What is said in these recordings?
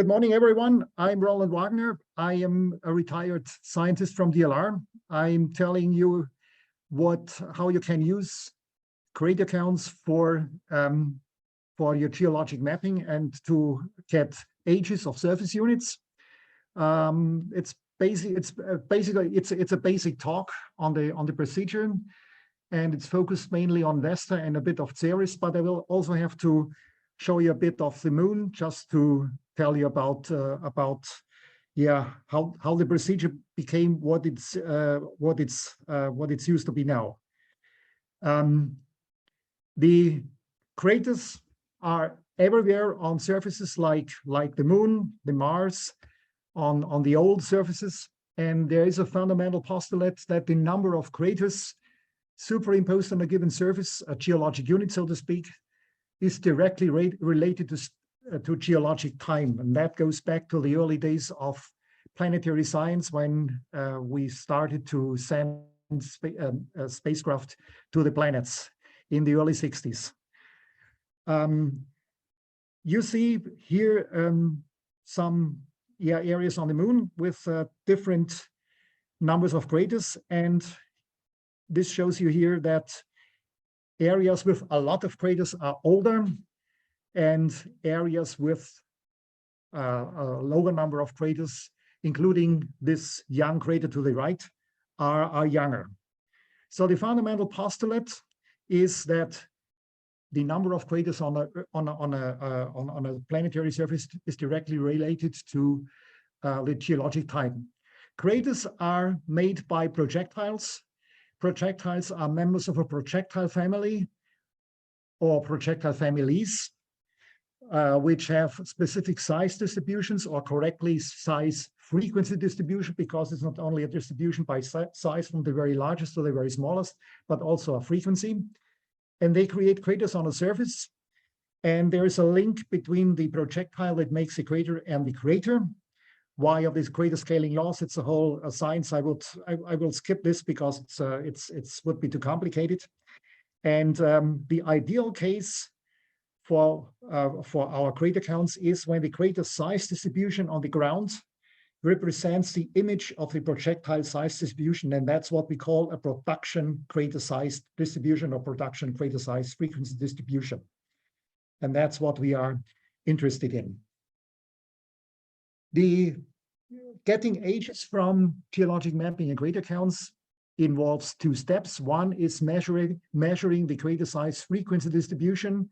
Good morning, everyone. I'm Roland Wagner. I am a retired scientist from DLR. I'm telling you how you can use crater counts for your geologic mapping and to get ages of surface units. It's a basic talk on the procedure, and it's focused mainly on Vesta and a bit of Ceres, but I will also have to show you a bit of the moon just to tell you about how the procedure became what it's used to be now. The craters are everywhere on surfaces like the moon, the Mars, on the old surfaces, and there is a fundamental postulate that the number of craters superimposed on a given surface, a geologic unit, so to speak, is directly related to geologic time. And that goes back to the early days of planetary science when we started to send spacecraft to the planets in the early 60s. You see here some areas on the moon with different numbers of craters, and this shows you here that areas with a lot of craters are older, and areas with a lower number of craters, including this young crater to the right, are younger. So the fundamental postulate is that the number of craters on a planetary surface is directly related to the geologic time. Craters are made by projectiles. Projectiles are members of a projectile family or projectile families, which have specific size distributions or correctly size frequency distribution, because it's not only a distribution by size from the very largest to the very smallest, but also a frequency. And they create craters on a surface. And there is a link between the projectile that makes the crater and the crater. Why of these crater scaling laws? It's a whole science. I will skip this because it's would be too complicated. And the ideal case for our crater counts is when the crater size distribution on the ground represents the image of the projectile size distribution, and that's what we call a production crater size distribution or production crater size frequency distribution. And that's what we are interested in. The getting ages from geologic mapping and crater counts involves two steps. One is measuring the crater size frequency distribution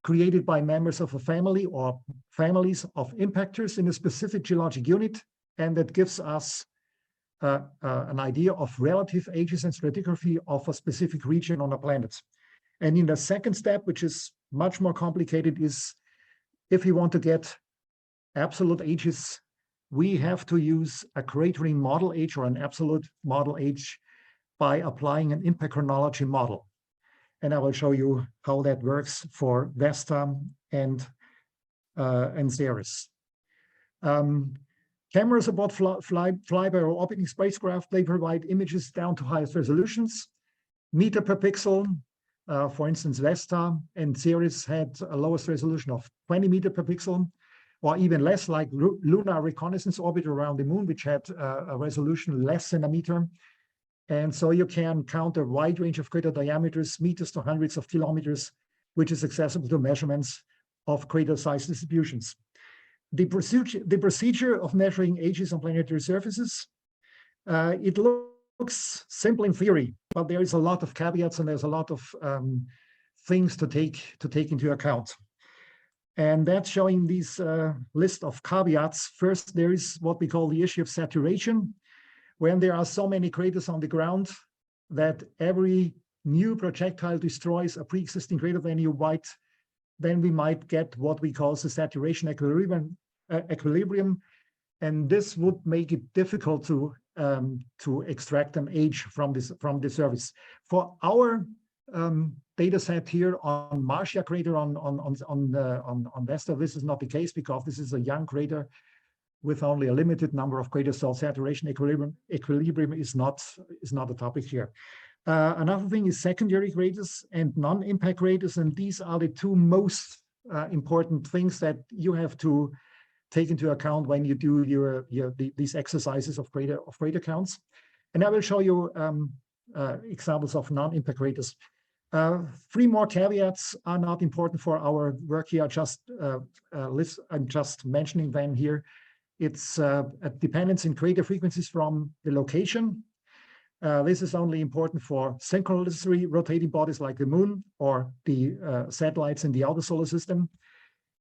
created by members of a family or families of impactors in a specific geologic unit, and that gives us an idea of relative ages and stratigraphy of a specific region on a planet. And in the second step, which is much more complicated, is if we want to get absolute ages, we have to use a cratering model age or an absolute model age by applying an impact chronology model. And I will show you how that works for Vesta and Ceres. Cameras aboard flyby or orbiting spacecraft, they provide images down to highest resolutions, meter per pixel. For instance, Vesta and Ceres had a lowest resolution of 20 meter per pixel, or even less, like lunar reconnaissance orbit around the moon, which had a resolution less than a meter. And so you can count a wide range of crater diameters, meters to hundreds of kilometers, which is accessible to measurements of crater size distributions. The procedure of measuring ages on planetary surfaces, it looks simple in theory, but there is a lot of caveats and there's a lot of things to take into account. And that's showing these list of caveats. First, there is what we call the issue of saturation. When there are so many craters on the ground that every new projectile destroys a pre-existing crater, then we might get what we call the saturation equilibrium, and this would make it difficult to extract an age from the surface. For our data set here on Marcia crater on Vesta, this is not the case because this is a young crater with only a limited number of craters, so saturation equilibrium is not a topic here. Another thing is secondary craters and non-impact craters, and these are the two most important things that you have to take into account when you do these exercises of crater counts. And I will show you examples of non-impact craters. 3 more caveats are not important for our work here. I'm just mentioning them here. It's a dependence in crater frequencies from the location. This is only important for synchronously rotating bodies like the moon or the satellites in the outer solar system.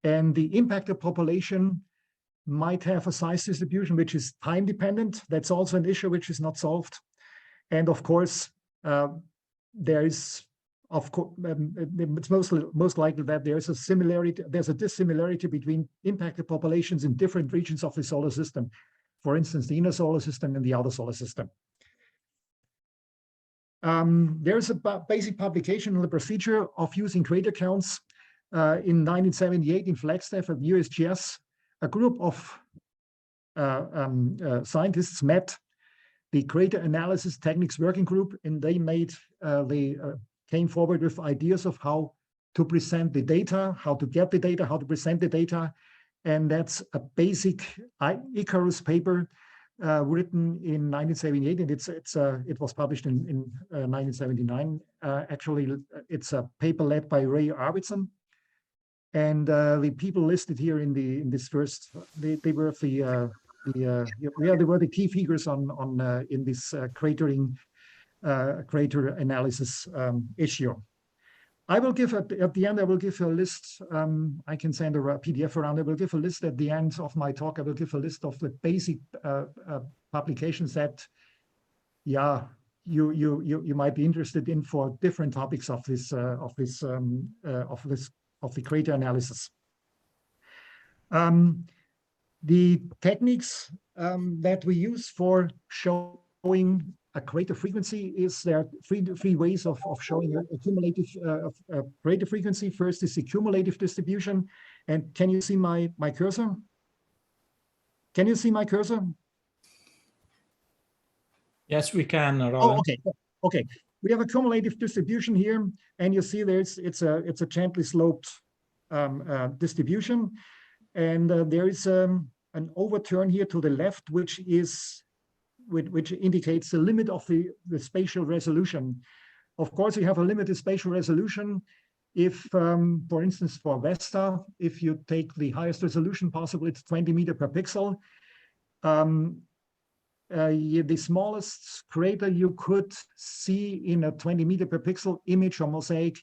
And the impacted population might have a size distribution which is time dependent. That's also an issue which is not solved. And of course, there is, it's most likely that there's a dissimilarity between impacted populations in different regions of the solar system. For instance, the inner solar system and the outer solar system. There's a basic publication on the procedure of using crater counts. In 1978 in Flagstaff at USGS, a group of scientists met the Crater Analysis Techniques Working Group, and they came forward with ideas of how to present the data, how to get the data, how to present the data. And that's a basic Icarus paper written in 1978, and it was published in 1979. Actually, it's a paper led by Ray Arvidsson, and the people listed here in this first, they were the key figures in this crater analysis issue. I will give at the end, I will give a list. I can send a PDF around. I will give a list at the end of my talk. I will give a list of the basic publications that, yeah, you might be interested in for different topics of the crater analysis. The techniques that we use for showing a crater frequency is there are three ways of showing a cumulative crater frequency. First is the cumulative distribution. And can you see my cursor? Can you see my cursor? Yes, we can, Roland. Oh, okay. Okay. We have a cumulative distribution here, and you see it's a gently sloped distribution, and there is an overturn here to the left, which indicates the limit of the spatial resolution. Of course, we have a limited spatial resolution. If, for instance, for Vesta, if you take the highest resolution possible, it's 20 meters per pixel. The smallest crater you could see in a 20 meter per pixel image or mosaic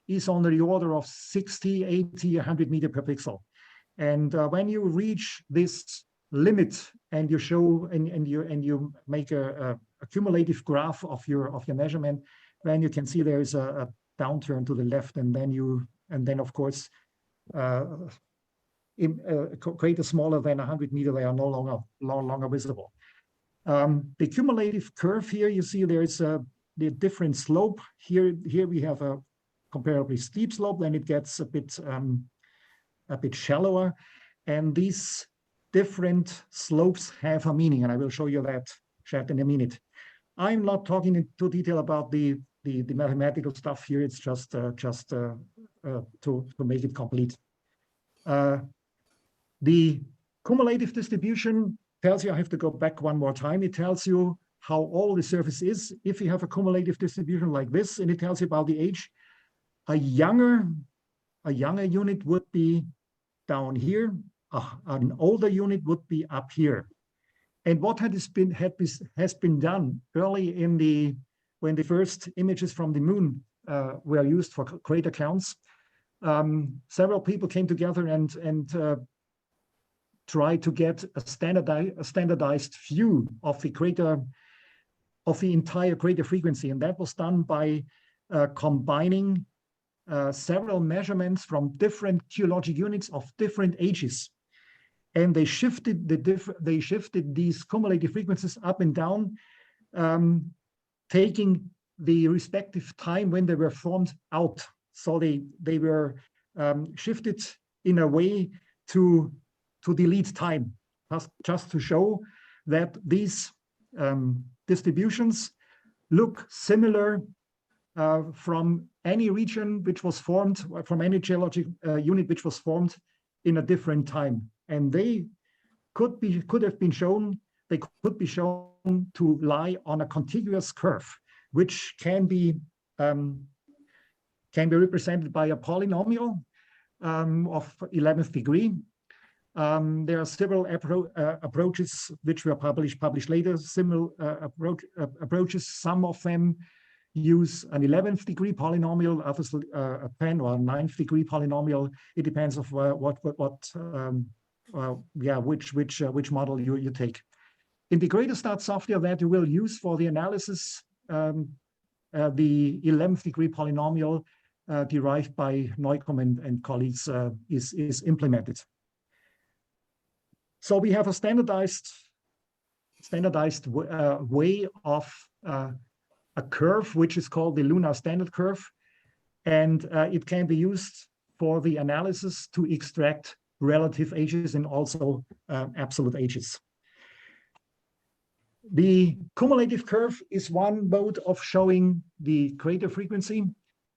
is on the order of 60, 80, 100 meters per pixel. And when you reach this limit and you show and you make a cumulative graph of your measurement, then you can see there is a downturn to the left, and then of course craters smaller than 100 meters, they are no longer visible. The cumulative curve here, you see there is the different slope. Here we have a comparably steep slope, then it gets a bit shallower, and these different slopes have a meaning, and I will show you that chat in a minute. I'm not talking in too detail about the mathematical stuff here. It's just to make it complete. The cumulative distribution tells you, I have to go back one more time. It tells you how all the surface is if you have a cumulative distribution like this, and it tells you about the age. A younger unit would be down here. An older unit would be up here. And what has been done early when the first images from the moon were used for crater counts, several people came together and tried to get a standardized view of the entire crater frequency, and that was done by combining several measurements from different geologic units of different ages, and they shifted these cumulative frequencies up and down, taking the respective time when they were formed out. So they were shifted in a way to delete time, just to show that these distributions look similar from any region which was formed, from any geologic unit which was formed in a different time. and they could be shown to lie on a contiguous curve, which can be represented by a polynomial of 11th degree. There are several approaches which were published later, similar approaches. Some of them use an 11th degree polynomial, others a 10 or 9th degree polynomial. It depends of which model you take. In the greater stat software that you will use for the analysis, the 11th degree polynomial derived by Neukomm and colleagues is implemented. So we have a standardized way of a curve, which is called the lunar standard curve, and it can be used for the analysis to extract relative ages and also absolute ages. The cumulative curve is one mode of showing the crater frequency.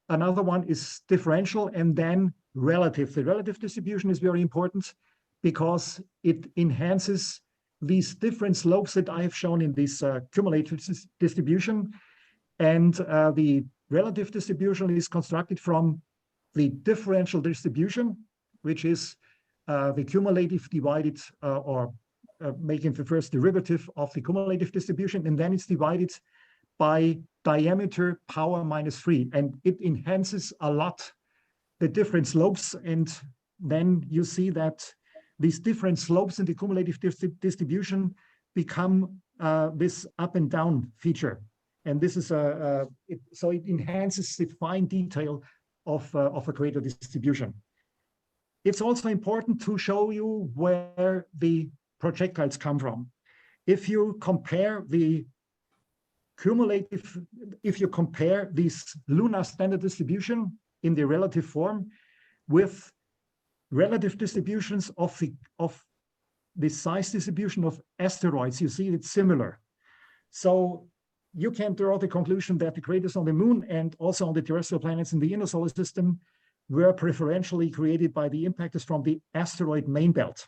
Another one is differential and then relative. The relative distribution is very important because it enhances these different slopes that I have shown in this cumulative distribution. And the relative distribution is constructed from the differential distribution, which is the cumulative divided making the first derivative of the cumulative distribution, and then it's divided by diameter power -3, and it enhances a lot the different slopes. And then you see that these different slopes in the cumulative distribution become this up and down feature, and this is so it enhances the fine detail of a crater distribution. It's also important to show you where the projectiles come from. If you compare this lunar standard distribution in the relative form with relative distributions of the size distribution of asteroids, you see it's similar. So you can draw the conclusion that the craters on the moon and also on the terrestrial planets in the inner solar system were preferentially created by the impactors from the asteroid main belt.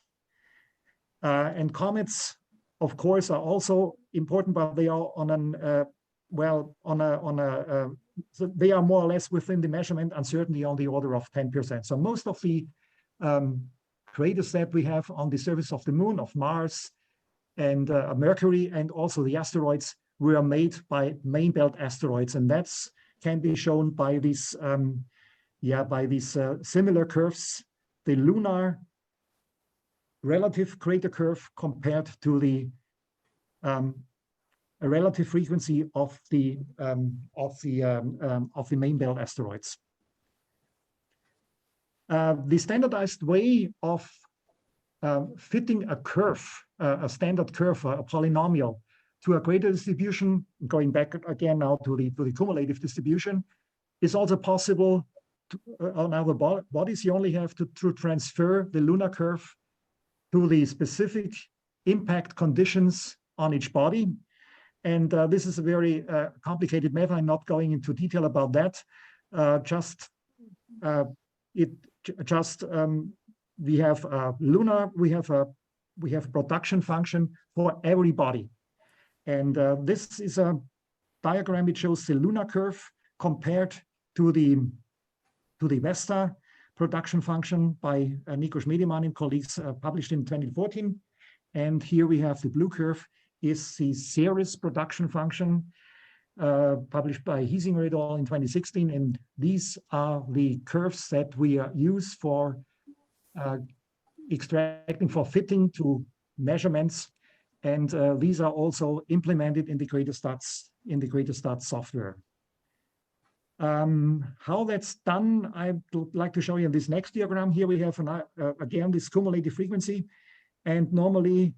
And comets, of course, are also important, but they are so they are more or less within the measurement uncertainty on the order of 10%. So most of the craters that we have on the surface of the moon, of Mars, and Mercury, and also the asteroids were made by main belt asteroids, and that's can be shown by these similar curves, the lunar relative crater curve compared to the relative frequency of the main belt asteroids. The standardized way of fitting a curve, a standard curve, a polynomial, to a crater distribution, going back again now to the cumulative distribution, is also possible on other bodies. You only have to transfer the lunar curve to the specific impact conditions on each body. And this is a very complicated method. I'm not going into detail about that. We have lunar, we have production function for every body. And this is a diagram. It shows the lunar curve compared to the Vesta production function by Nico Schmedemann and colleagues, published in 2014. And here we have the blue curve is the Ceres production function, published by Hiesinger et al. In 2016. And these are the curves that we use for extracting, for fitting to measurements. And these are also implemented in the Greater Stats software. How that's done, I'd like to show you in this next diagram. Here we have again this cumulative frequency, and normally,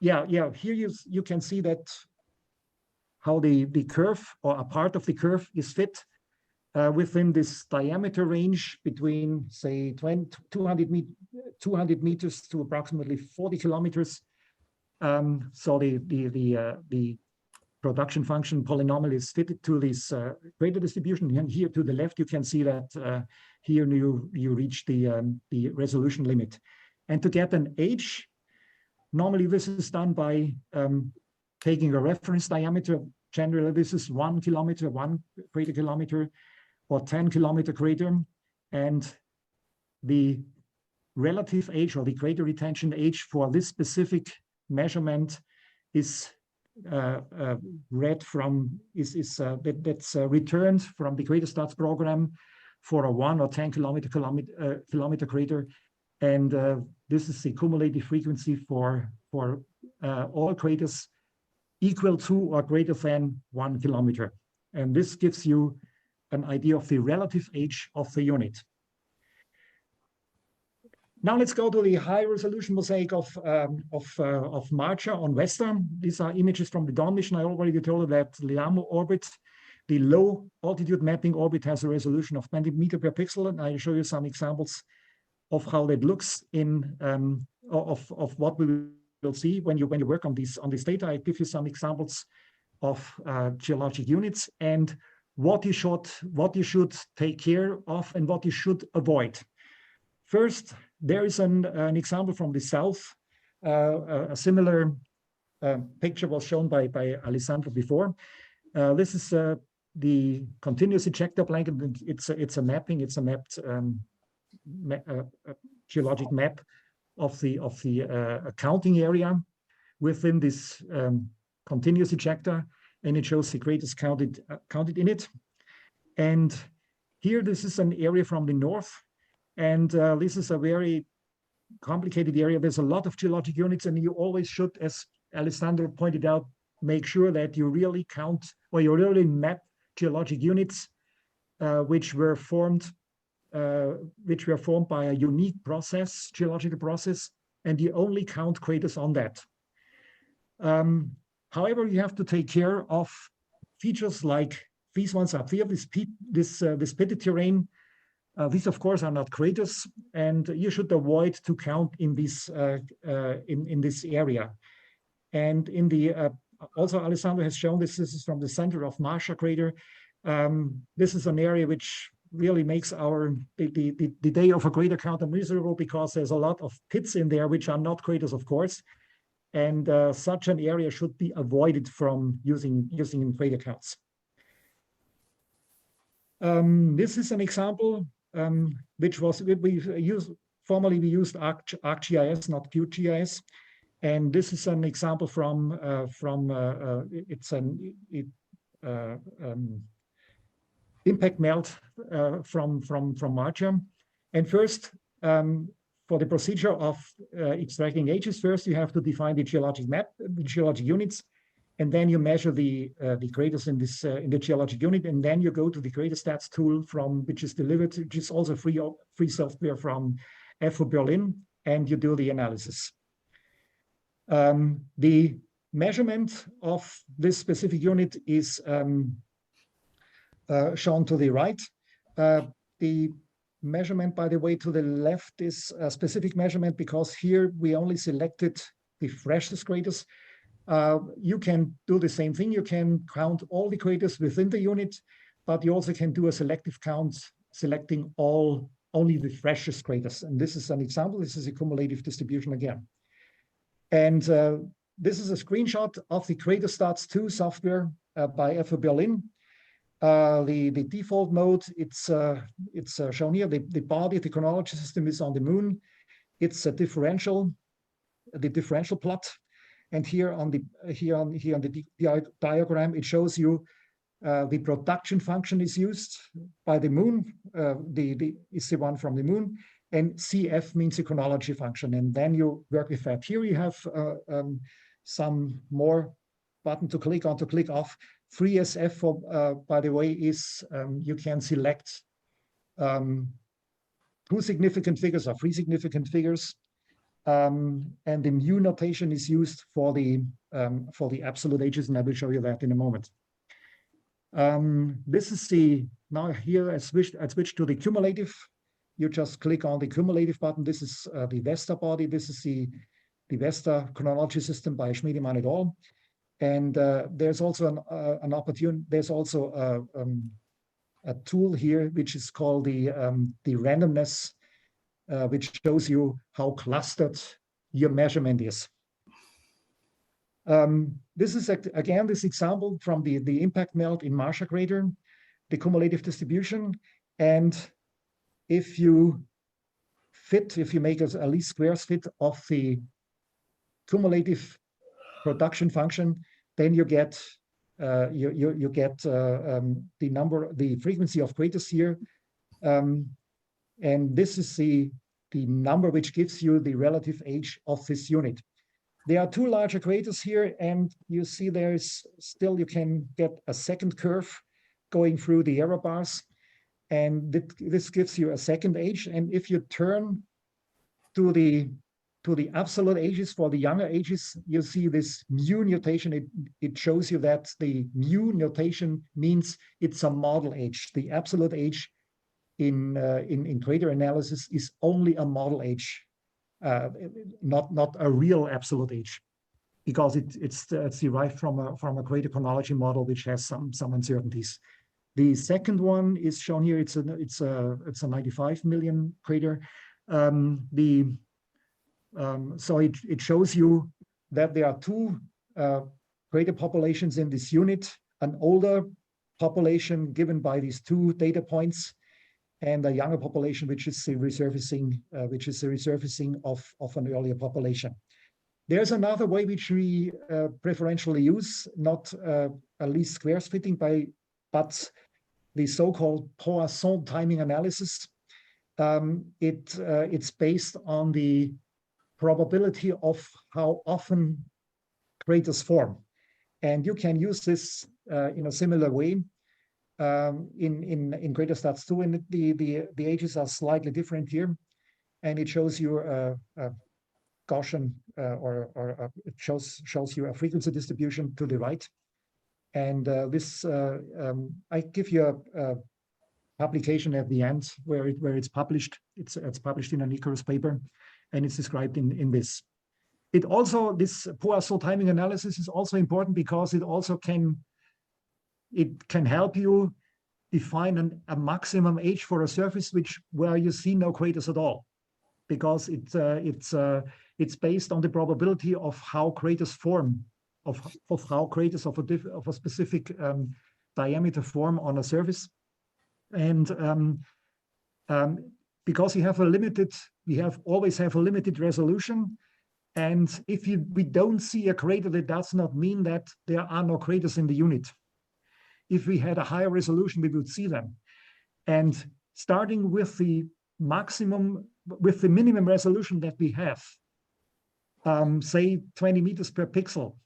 here you can see that how the curve or a part of the curve is fit within this diameter range between, say, 200 meters to approximately 40 kilometers. So the production function polynomial is fitted to this crater distribution. And here to the left, you can see that here you reach the resolution limit. And to get an age, normally this is done by taking a reference diameter. Generally, this is 1 kilometer, 1 crater kilometer, or 10-kilometer crater. And the relative age or the crater retention age for this specific measurement is read from, that's returned from the crater stats program for a 1 or 10 kilometer crater. And this is the cumulative frequency for all craters equal to or greater than 1 kilometer. And this gives you an idea of the relative age of the unit. Now let's go to the high resolution mosaic of Marcia on Vesta. These are images from the Dawn mission. I already told you that LIAMO orbit, the low altitude mapping orbit, has a resolution of 20 meter per pixel. And I'll show you some examples of how that looks in of what we will see when you work on this data. I give you some examples of geologic units and what you should take care of and what you should avoid. First, there is an example from the south. A similar picture was shown by Alessandro before. This is the continuous ejector blanket. It's a mapping. It's a mapped geologic map of the counting area within this continuous ejector, and it shows the craters counted in it. And here, this is an area from the north. And this is a very complicated area. There's a lot of geologic units, and you always should, as Alessandro pointed out, make sure that you really count or you really map geologic units which were formed by a unique process, geological process, and you only count craters on that. However, you have to take care of features like these ones up here, this pitted terrain. These, of course, are not craters, and you should avoid to count in this in this area. And in the also, Alessandro has shown this. This is from the center of Marcia crater. This is an area which really makes the day of a crater counter miserable, because there's a lot of pits in there which are not craters, of course, and such an area should be avoided from using in crater counts. This is an example which was formerly we used ArcGIS, not QGIS, and this is an example from it's an impact melt from Marcia. And first, for the procedure of extracting ages, first you have to define the geologic map, the geologic units, and then you measure the craters in this in the geologic unit, and then you go to the crater stats tool which is delivered, which is also free software from FU Berlin, and you do the analysis. The measurement of this specific unit is shown to the right. The measurement, by the way, to the left is a specific measurement, because here we only selected the freshest craters. You can do the same thing. You can count all the craters within the unit, but you also can do a selective count, selecting only the freshest craters. And this is an example. This is a cumulative distribution again. And this is a screenshot of the Crater Stats 2 software by FU Berlin. The default mode, it's shown here. The body, the chronology system is on the moon. It's a differential, the differential plot. And here on the diagram, it shows you the production function is used by the moon. Is the one from the moon, and CF means the chronology function. And then you work with that. Here you have some more button to click on to click off. 3SF, by the way, is you can select 2 significant figures or 3 significant figures. And the mu notation is used for the absolute ages, and I will show you that in a moment. This is now here I switched to the cumulative. You just click on the cumulative button. This is the Vesta body. This is the Vesta chronology system by Schmiedemann et al. And there's also an opportunity. There's also a tool here which is called the randomness which shows you how clustered your measurement is. This is again this example from the impact melt in Marcia crater, the cumulative distribution. And if you make a least squares fit of the cumulative production function, then you get the frequency of craters here, and this is the number which gives you the relative age of this unit. There are two larger craters here, and you see there's still, you can get a second curve going through the error bars, and this gives you a second age. And if you turn to the absolute ages for the younger ages, you see this mu notation. It shows you that the mu notation means it's a model age. The absolute age in crater analysis is only a model age, not a real absolute age, because it's derived from a crater chronology model which has some uncertainties. The second one is shown here. It's a 95 million crater. So it shows you that there are two crater populations in this unit: an older population given by these two data points, and a younger population, which is the resurfacing, of an earlier population. There's another way which we preferentially use, not a least squares fitting, but the so-called Poisson timing analysis. It's based on the probability of how often craters form, and you can use this in a similar way in Crater Stats 2, and the ages are slightly different here, and it shows you a Gaussian it shows you a frequency distribution to the right. And this I give you a publication at the end where it's published. It's published in an Icarus paper, and it's described in this. It also, this Poisson timing analysis is also important because it also can help you define a maximum age for a surface where you see no craters at all, because it's based on the probability of how craters form, of how craters of a specific diameter form on a surface. And because we always have a limited resolution, and if we don't see a crater, that does not mean that there are no craters in the unit. If we had a higher resolution, we would see them. And starting with the minimum resolution that we have, say 20 meters per pixel,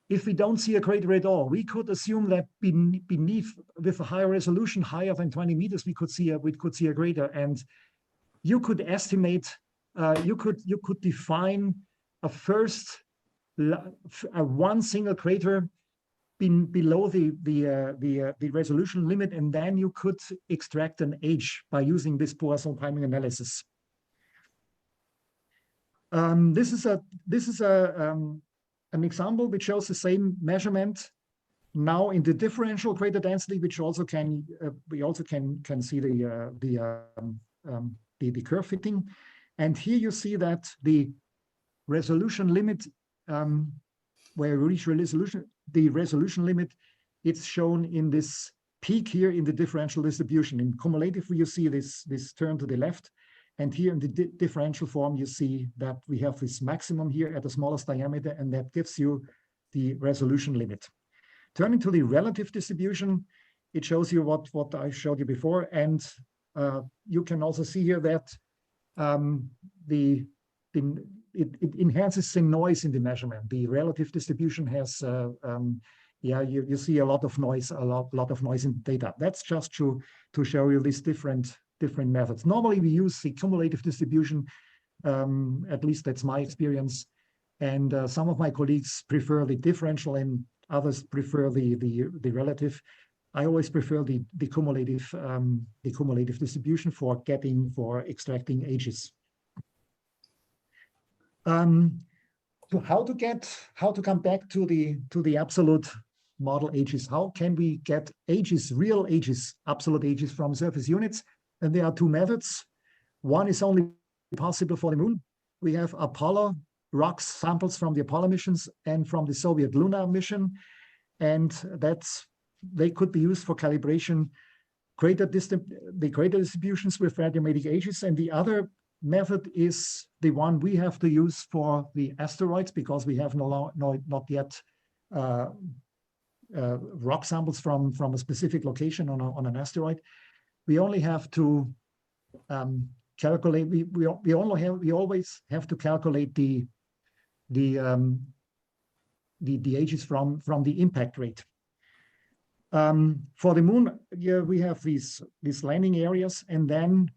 if we don't see a crater at all, we could assume that beneath, with a higher resolution, higher than 20 meters, we could see a crater. And you could estimate, you could define one single crater below the resolution limit, and then you could extract an age by using this Poisson timing analysis. This is an example which shows the same measurement now in the differential crater density, which also we also can see the curve fitting. And here you see that the resolution limit, where we reach the resolution limit, it's shown in this peak here in the differential distribution. In cumulative, you see this turn to the left. And here in the differential form, you see that we have this maximum here at the smallest diameter, and that gives you the resolution limit. Turning to the relative distribution, it shows you what I showed you before. And you can also see here that it enhances the noise in the measurement. The relative distribution has, you see a lot of noise in the data. That's just to show you these different methods. Normally we use the cumulative distribution, at least that's my experience. And some of my colleagues prefer the differential and others prefer the relative. I always prefer the cumulative distribution for extracting ages. So how to come back to the absolute model ages? How can we get ages, real ages, absolute ages from surface units? And there are two methods. One is only possible for the moon. We have Apollo rock samples from the Apollo missions and from the Soviet lunar mission, and they could be used for calibration the greater distributions with radiometric ages. And the other method is the one we have to use for the asteroids, because we have not yet rock samples from a specific location on an asteroid. We only have to calculate. We always have to calculate the ages from the impact rate. For the moon, yeah, we have these landing areas, and then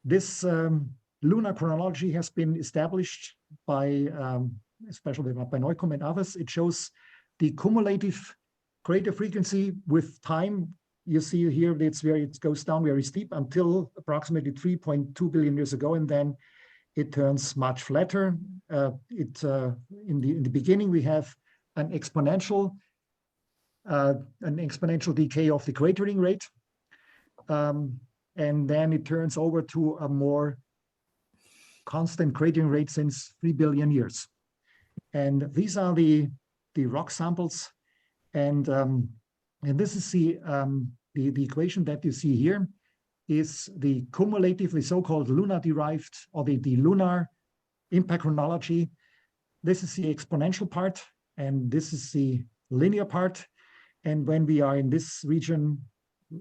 this lunar chronology has been established by especially by Neukomm and others. It shows the cumulative crater frequency with time. You see here it goes down very steep until approximately 3.2 billion years ago, and then it turns much flatter. In the beginning we have an exponential decay of the cratering rate, and then it turns over to a more constant cratering rate since 3 billion years. And these are the rock samples, and this is the equation that you see here is the cumulative, the so-called lunar derived, or the lunar impact chronology. This is the exponential part, and this is the linear part. And when we are in this region,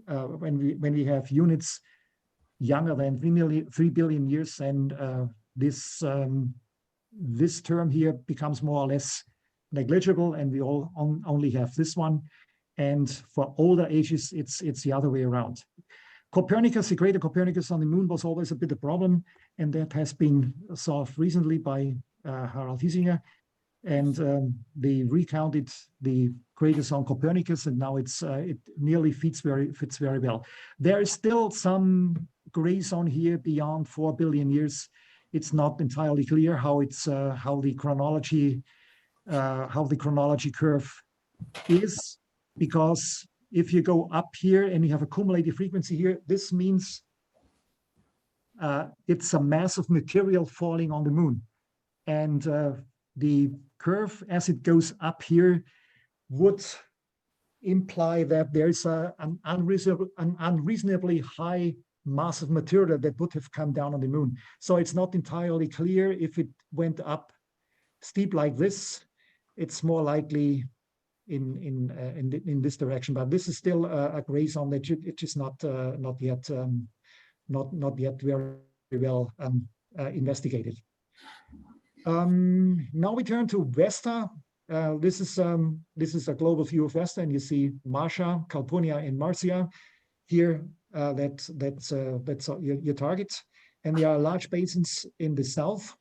when we have units younger than 3 billion years, and this term here becomes more or less negligible, and we only have this one. And for older ages, it's the other way around. Copernicus, the greater Copernicus on the moon, was always a bit of a problem, and that has been solved recently by Harald Hiesinger, and they recounted the craters on Copernicus, and now it nearly fits very well. There is still some gray zone here beyond 4 billion years. It's not entirely clear how the chronology curve is, because if you go up here and you have a cumulative frequency here, this means it's a mass of material falling on the moon. And the curve, as it goes up here, would imply that there's an unreasonably high mass of material that would have come down on the moon. So it's not entirely clear if it went up steep like this. It's more likely in this direction, but this is still a gray zone that it is not yet very well investigated. Now we turn to Vesta. This is a global view of Vesta, and you see Marcia, Calpurnia, and Marcia here. That's your target, and there are large basins in the south,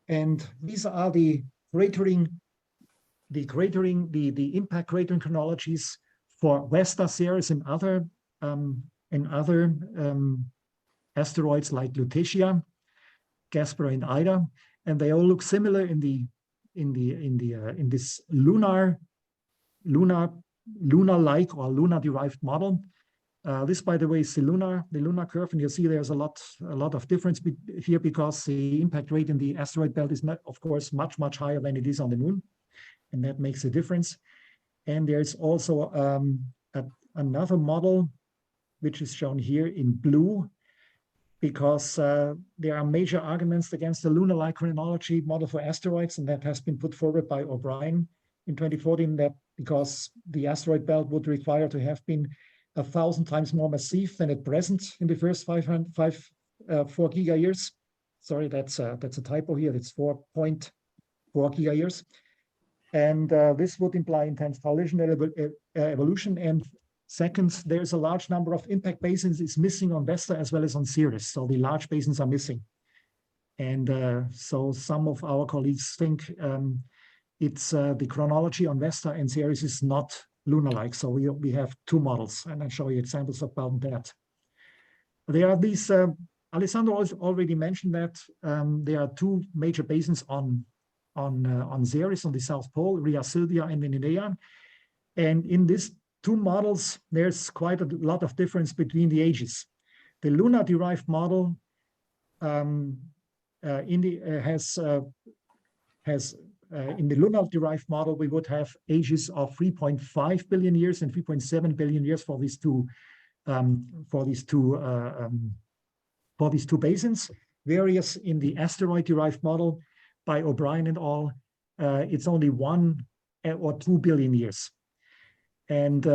and these are the impact cratering chronologies for Vesta, Ceres, and other asteroids like Lutetia, Gaspar, and Ida, and they all look similar in this lunar-like or lunar-derived model. This, by the way, is the lunar curve, and you see there's a lot of difference here, because the impact rate in the asteroid belt is, of course, much higher than it is on the moon, and that makes a difference. And there's also another model, which is shown here in blue, because there are major arguments against the lunar-like chronology model for asteroids, and that has been put forward by O'Brien in 2014, that because the asteroid belt would require to have been 1,000 times more massive than at present in the first 4 gigayears. Sorry, that's a typo here. It's 4.4 gigayears. And this would imply intense collision evolution. And second, there's a large number of impact basins is missing on Vesta as well as on Ceres. So the large basins are missing. And so some of our colleagues think it's the chronology on Vesta and Ceres is not lunar-like. So we have two models, and I'll show you examples about that. There are these, Alessandro already mentioned that there are two major basins on Ceres, on the South Pole, Rhea Silvia and Venedea. And in these two models, there's quite a lot of difference between the ages. The lunar-derived model in the lunar derived model, we would have ages of 3.5 billion years and 3.7 billion years for these two basins. Whereas in the asteroid derived model by O'Brien and al., it's only 1 or 2 billion years. And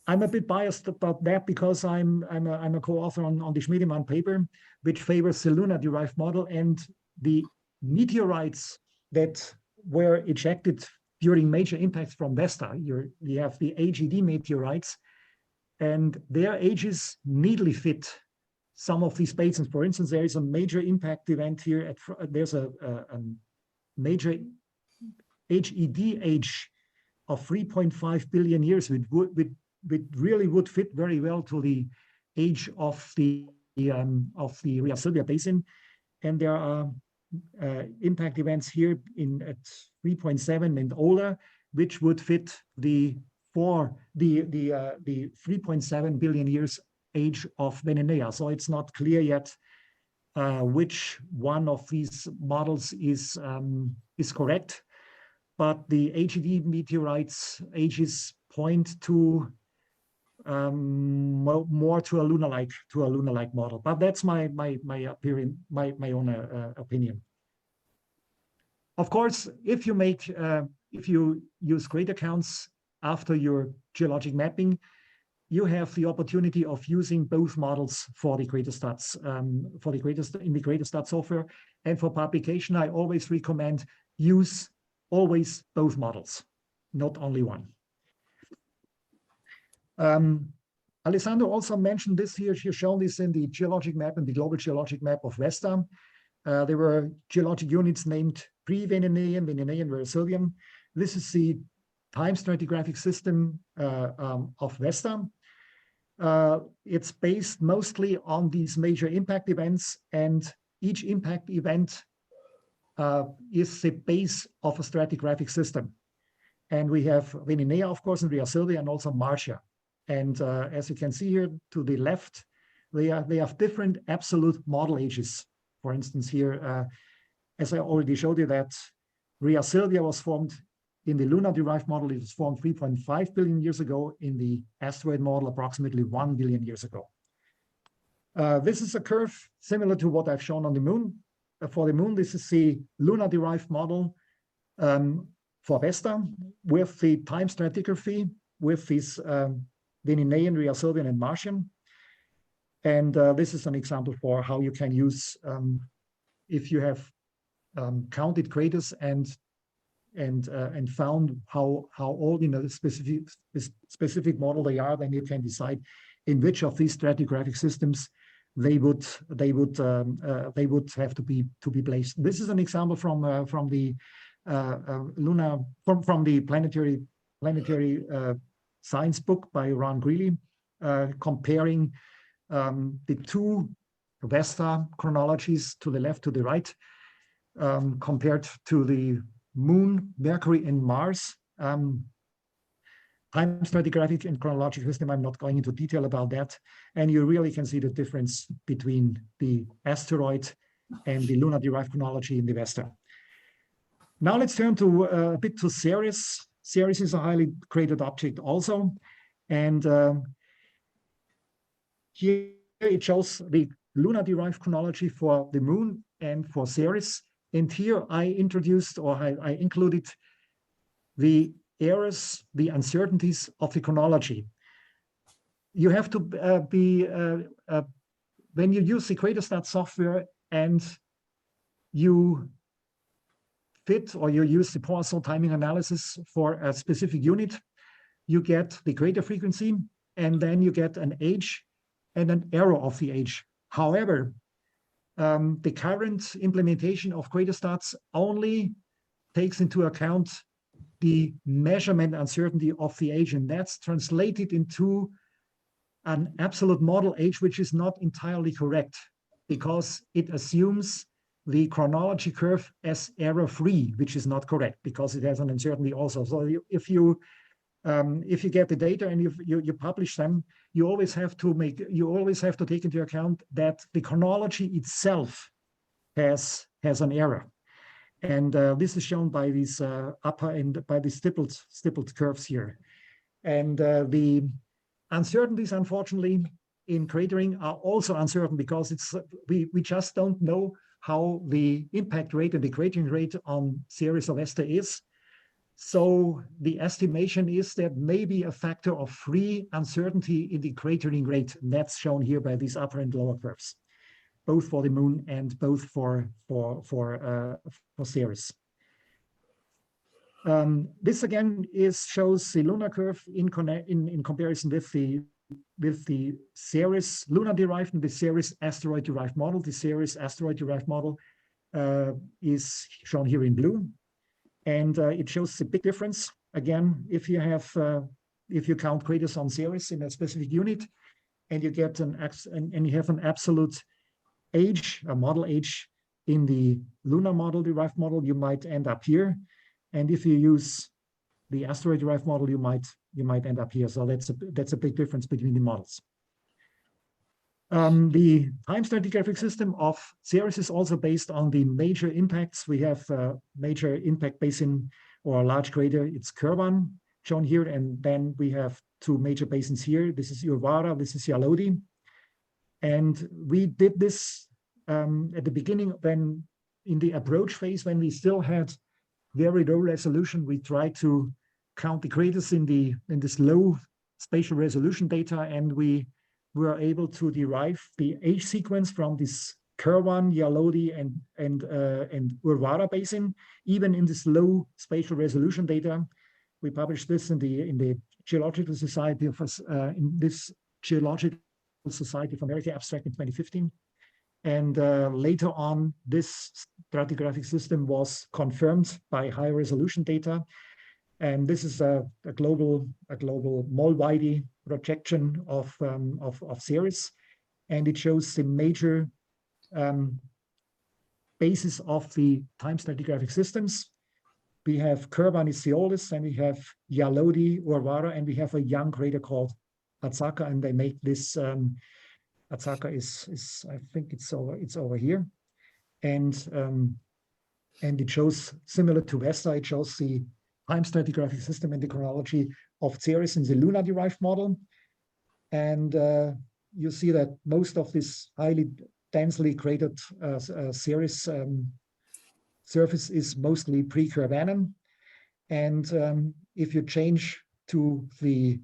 I'm a bit biased about that because I'm a co-author on the Schmiedemann paper, which favors the lunar derived model, and the meteorites that were ejected during major impacts from Vesta. You have the AGD meteorites, and their ages neatly fit some of these basins. For instance, there is a major impact event here. There's a major HED age of 3.5 billion years, which really would fit very well to the age of the Ria Silvia basin. And there are impact events here at 3.7 and older, which would fit the 3.7 billion years age of Venenea. So it's not clear yet which one of these models is correct, but the HED meteorites ages point to more to a lunar-like model. But that's my own opinion. Of course, if you use crater counts after your geologic mapping, you have the opportunity of using both models for the crater stats in the crater software. And for publication, I always recommend use always both models, not only one. Alessandro also mentioned this here. She's shown this in the geologic map and the global geologic map of Vesta. There were geologic units named pre-Venenean, Venenean, Verosilvian. This is the time stratigraphic system of Vesta. It's based mostly on these major impact events, and each impact event is the base of a stratigraphic system. And we have Venenea, of course, and Ria Silvia, and also Marcia. And as you can see here to the left, they have different absolute model ages. For instance, here, as I already showed you, that Ria Silvia was formed in the lunar-derived model. It was formed 3.5 billion years ago. In the asteroid model, approximately 1 billion years ago. This is a curve similar to what I've shown on the Moon. For the Moon, this is the lunar-derived model for Vesta with the time stratigraphy with these Venenean, Ria Silvian, and Martian. And this is an example for how you can use, if you have counted craters and found how old in a specific model they are, then you can decide in which of these stratigraphic systems they would have to be placed. This is an example from the planetary science book by Ron Greeley, comparing the two Vesta chronologies to the left, to the right, compared to the Moon, Mercury, and Mars time stratigraphic and chronological system. I'm not going into detail about that. And you really can see the difference between the asteroid and the lunar-derived chronology in the Vesta. Now let's turn to a bit to Ceres. Ceres is a highly cratered object also. And here it shows the lunar-derived chronology for the Moon and for Ceres. And here I introduced, or I included the errors, the uncertainties of the chronology. You have to when you use the CraterStat software and you fit or you use the Poisson timing analysis for a specific unit, you get the crater frequency, and then you get an age and an error of the age. However, the current implementation of CraterStats only takes into account the measurement uncertainty of the age, and that's translated into an absolute model age, which is not entirely correct because it assumes the chronology curve as error-free, which is not correct because it has an uncertainty also. So if you if you get the data and you publish them, you always have to take into account that the chronology itself has an error. And this is shown by these upper and by these stippled curves here. And the uncertainties, unfortunately, in cratering are also uncertain because we just don't know how the impact rate and the cratering rate on Ceres or Vesta is. So the estimation is that maybe a factor of 3 uncertainty in the cratering rate. And that's shown here by these upper and lower curves, both for the moon and both for Ceres. This again shows the lunar curve in comparison with the Ceres lunar-derived and the Ceres asteroid-derived model. The Ceres asteroid-derived model is shown here in blue, and it shows a big difference. Again, if you count craters on Ceres in a specific unit, and you get and you have an absolute age, a model age in the lunar model-derived model, you might end up here. And if you use the asteroid-derived model, you might end up here. So that's a big difference between the models. The time stratigraphic system of Ceres is also based on the major impacts. We have a major impact basin or a large crater. It's Kerwan, shown here, and then we have 2 major basins here. This is Urvara, this is Yalodi. And we did this at the beginning, when in the approach phase, when we still had very low resolution, we tried to count the craters in this low spatial resolution data, and we were able to derive the age sequence from this Kerwan, Yalodi, and Urvara basin, even in this low spatial resolution data. We published this in the Geological Society of in this Geological Society of America abstract in 2015. And later on, this stratigraphic system was confirmed by high resolution data. And this is a global Moll-Weide projection of Ceres. And it shows the major basis of the time stratigraphic systems. We have Kerwan is the oldest, and we have Yalodi, Urvara, and we have a young crater called Atsaka, and they make this Atsaka is I think it's over here, and it shows, similar to Vesta, it shows the time stratigraphic system and the chronology of Ceres in the lunar-derived model, and you see that most of this highly densely cratered Ceres surface is mostly pre-Kerwanan, and if you change to the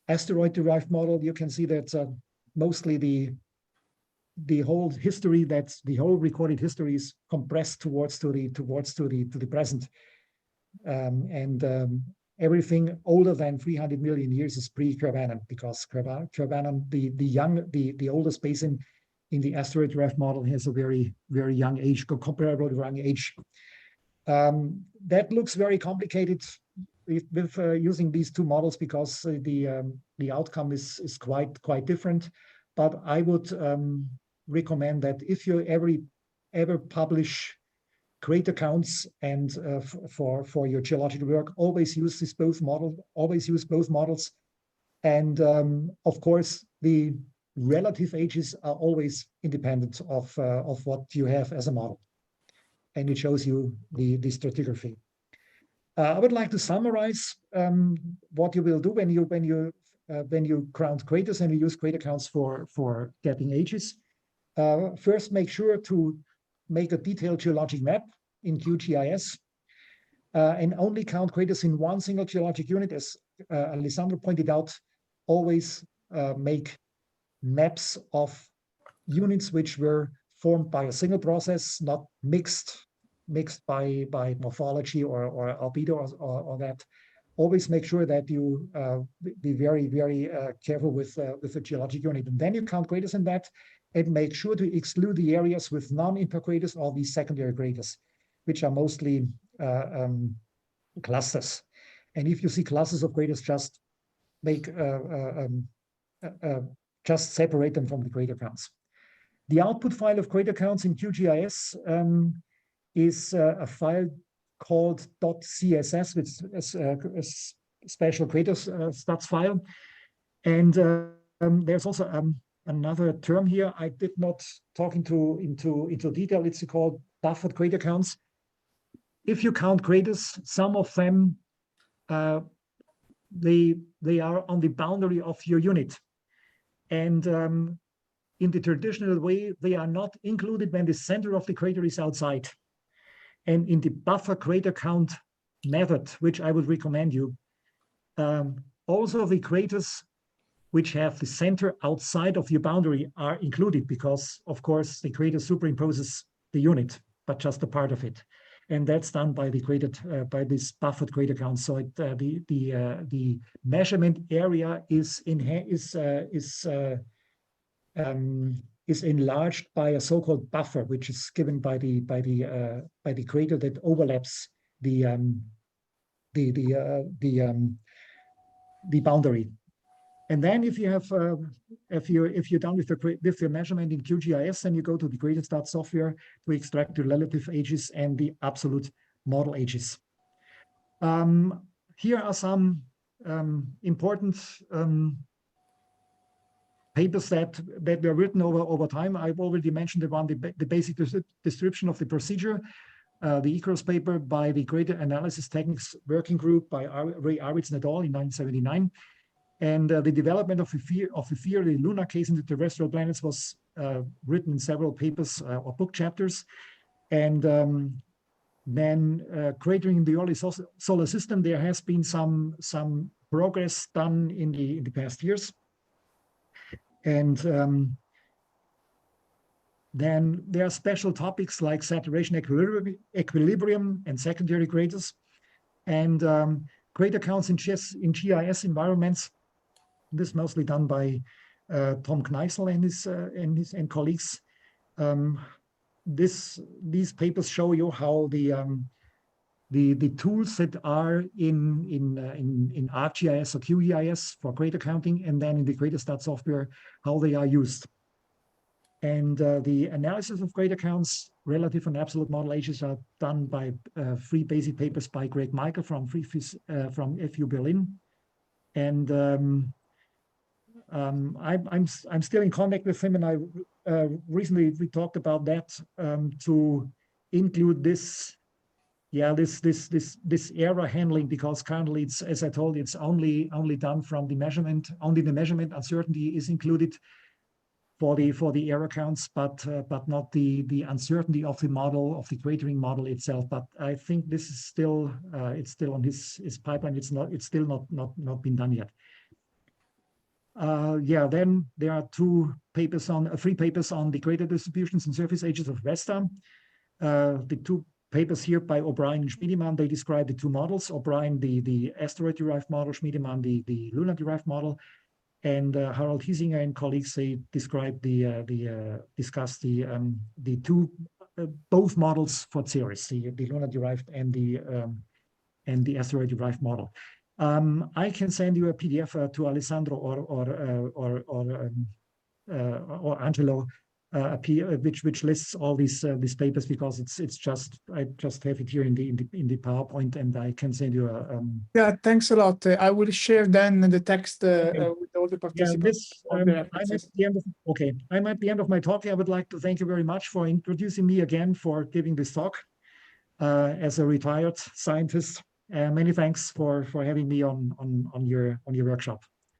asteroid-derived model, you can see that mostly the whole history, that's the whole recorded history, is compressed towards the present, and everything older than 300 million years is pre-Kerwanan, because Kerwanan, the oldest basin in the asteroid-derived model, has a very young age, comparable to young age. That looks very complicated with using these 2 models, because the outcome is quite different. But I would recommend that if you ever publish crater counts and for your geological work, always use both models. And of course, the relative ages are always independent of what you have as a model, and it shows you the stratigraphy. I would like to summarize what you will do when you count craters and you use crater counts for getting ages. First, make sure to make a detailed geologic map in QGIS, and only count craters in one single geologic unit. As Alessandro pointed out, always make maps of units which were formed by a single process, not mixed by morphology or albedo or that. Always make sure that you be very careful with the geologic unit, and then you count craters in that, and make sure to exclude the areas with non-impact craters or these secondary craters, which are mostly clusters. And if you see clusters of craters, just make just separate them from the crater counts. The output file of crater counts in QGIS is a file called .css, which is special crater stats file. And there's also another term here I did not talk into detail. It's called buffered crater counts. If you count craters, some of them they are on the boundary of your unit, and in the traditional way, they are not included when the center of the crater is outside. And in the buffer crater count method, which I would recommend you, also the craters which have the center outside of your boundary are included, because of course the crater superimposes the unit, but just a part of it. And that's done by the by this buffered crater count. So the measurement area is enlarged by a so-called buffer, which is given by the crater that overlaps the boundary. And then if you have if you're done with your measurement in QGIS, then you go to the craterstat software to extract the relative ages and the absolute model ages. Here are some important papers that were written over time. I've already mentioned the basic description of the procedure. The ICROS paper by the Crater Analysis Techniques Working Group by Ray Arvidsson et al. In 1979. And the development of the theory, the lunar case in the terrestrial planets, was written in several papers or book chapters. And then cratering in the early solar system, there has been some progress done in the past years. And then there are special topics like saturation equilibrium and secondary craters, and crater counts in GIS environments. This is mostly done by Tom Kneissl and colleagues. These papers show you how the tools that are in ArcGIS or QGIS for crater counting, and then in the craterstat software, how they are used. And the analysis of crater counts, relative and absolute model ages, are done by 3 basic papers by Greg Michael from FU Berlin. And I'm still in contact with him, and I recently we talked about that to include this error handling, because currently it's, as I told you, it's only done from the measurement. Only the measurement uncertainty is included for the error counts, but not the uncertainty of the model, of the cratering model itself. But I think this is still it's still on his pipeline. It's still not been done yet. Then there are 3 papers on the crater distributions and surface ages of Vesta. The 2 papers here by O'Brien and Schmiedemann, they describe the 2 models. O'Brien, the asteroid-derived model, Schmiedemann, the lunar-derived model. And Harald Hiesinger and colleagues, they describe discuss the 2 both models for Ceres, the lunar-derived and the asteroid-derived model. I can send you a PDF to Alessandro or Angelo, which lists all these papers, because it's just I just have it here in the PowerPoint, and I can send you a. Yeah, thanks a lot. I will share then the text with all the participants. I'm at the end of my talk. I would like to thank you very much for introducing me again, for giving this talk as a retired scientist. Many thanks for having me on your workshop.